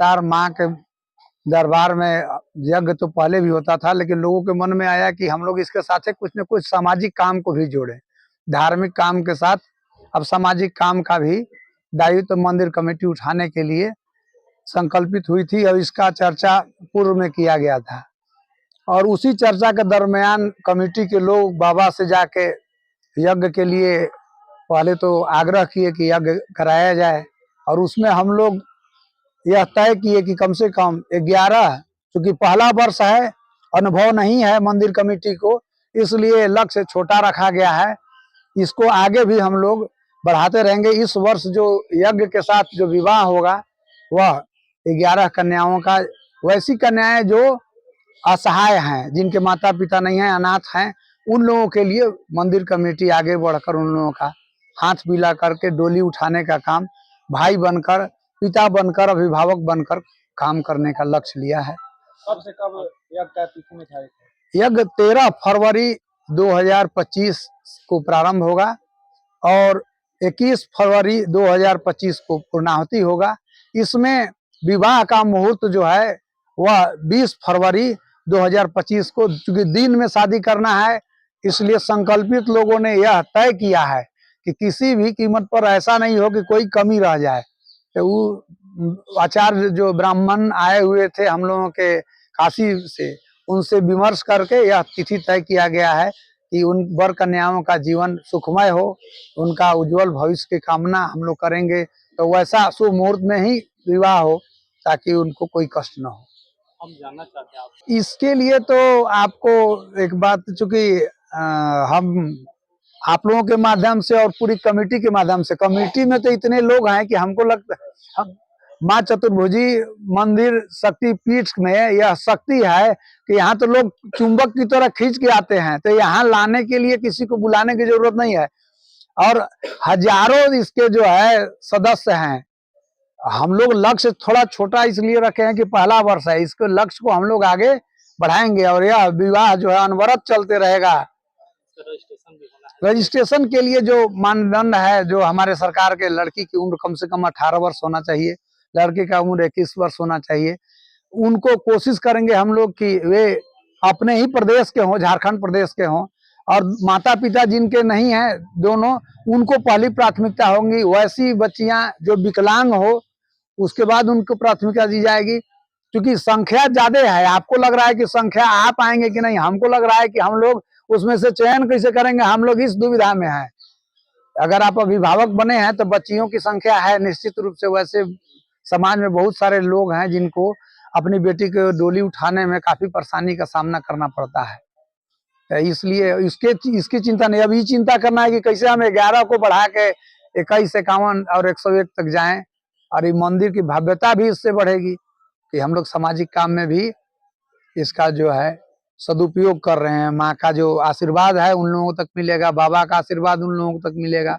लगातार माँ के दरबार में यज्ञ तो पहले भी होता था, लेकिन लोगों के मन में आया कि हम लोग इसके साथ कुछ न कुछ सामाजिक काम को भी जोड़ें। धार्मिक काम के साथ अब सामाजिक काम का भी दायित्व मंदिर कमेटी उठाने के लिए संकल्पित हुई थी और इसका चर्चा पूर्व में किया गया था। और उसी चर्चा के दरमियान कमेटी के लोग बाबा से जाके यज्ञ के लिए पहले तो आग्रह किए कि यज्ञ कराया जाए, और उसमें हम लोग यह तय किए कि कम से कम 11, चूंकि पहला वर्ष है, अनुभव नहीं है मंदिर कमेटी को, इसलिए लक्ष्य छोटा रखा गया है। इसको आगे भी हम लोग बढ़ाते रहेंगे। इस वर्ष जो यज्ञ के साथ जो विवाह होगा वह 11 कन्याओं का, वैसी कन्याएं जो असहाय हैं, जिनके माता पिता नहीं हैं, अनाथ हैं, उन लोगों के लिए मंदिर कमेटी आगे बढ़कर उन लोगों का हाथ पीला करके डोली उठाने का काम भाई बनकर, पिता बनकर, अभिभावक बनकर काम करने का लक्ष्य लिया है। कब से कब यज्ञ का तिथि निर्धारित है? यज्ञ 13 फरवरी 2025 को प्रारंभ होगा और 21 फरवरी 2025 को पूर्णाहुति होगा। इसमें विवाह का मुहूर्त जो है वह 20 फरवरी 2025 को, चूंकि दिन में शादी करना है, इसलिए संकल्पित लोगों ने यह तय किया है कि किसी भी कीमत पर ऐसा नहीं हो कि कोई कमी रह जाए। तो वो आचार्य जो ब्राह्मण आए हुए थे हम लोगों के काशी से, उनसे विमर्श करके यह तिथि तय किया गया है कि उन वर कन्याओं का जीवन सुखमय हो, उनका उज्जवल भविष्य की कामना हम लोग करेंगे। तो वैसा शुभ मुहूर्त में ही विवाह हो ताकि उनको कोई कष्ट न हो। हम जानना चाहते हैं आप इसके लिए तो आपको एक बात, चूंकि हम आप लोगों के माध्यम से और पूरी कमेटी के माध्यम से, कमेटी में तो इतने लोग हैं कि हमको लगता है माँ चतुर्भुजी मंदिर शक्ति पीठ में यह शक्ति है कि यहाँ तो लोग चुंबक की तरह खींच के आते हैं, तो यहाँ लाने के लिए किसी को बुलाने की जरूरत नहीं है। और हजारों इसके जो है सदस्य हैं। हम लोग लक्ष्य थोड़ा छोटा इसलिए रखे हैं कि पहला वर्ष है, इसके लक्ष्य को हम लोग आगे बढ़ाएंगे और यह विवाह जो है अनवरत चलते रहेगा। रजिस्ट्रेशन भी होना है। रजिस्ट्रेशन के लिए जो मानदंड है, जो हमारे सरकार के, लड़की की उम्र कम से कम 18 वर्ष होना चाहिए, लड़के का उम्र 21 वर्ष होना चाहिए। उनको कोशिश करेंगे हम लोग कि वे अपने ही प्रदेश के हों, झारखंड प्रदेश के हों, और माता पिता जिनके नहीं हैं दोनों, उनको पहली प्राथमिकता होंगी। वैसी बच्चियां जो विकलांग हो, उसके बाद उनको प्राथमिकता दी जाएगी। क्योंकि संख्या ज्यादा है, आपको लग रहा है कि संख्या आ पाएंगे कि नहीं, हमको लग रहा है कि हम लोग उसमें से चयन कैसे करेंगे, हम लोग इस दुविधा में हैं। अगर आप अभिभावक बने हैं तो बच्चियों की संख्या है निश्चित रूप से। वैसे समाज में बहुत सारे लोग हैं जिनको अपनी बेटी को डोली उठाने में काफी परेशानी का सामना करना पड़ता है, इसलिए इसकी चिंता नहीं, अभी चिंता करना है कि कैसे हम 11 को बढ़ा के 21, 51 और 101 तक जाएं। और ये मंदिर की भव्यता भी इससे बढ़ेगी कि हम लोग सामाजिक काम में भी इसका जो है सदुपयोग कर रहे हैं। माँ का जो आशीर्वाद है उन लोगों तक मिलेगा, बाबा का आशीर्वाद उन लोगों तक मिलेगा।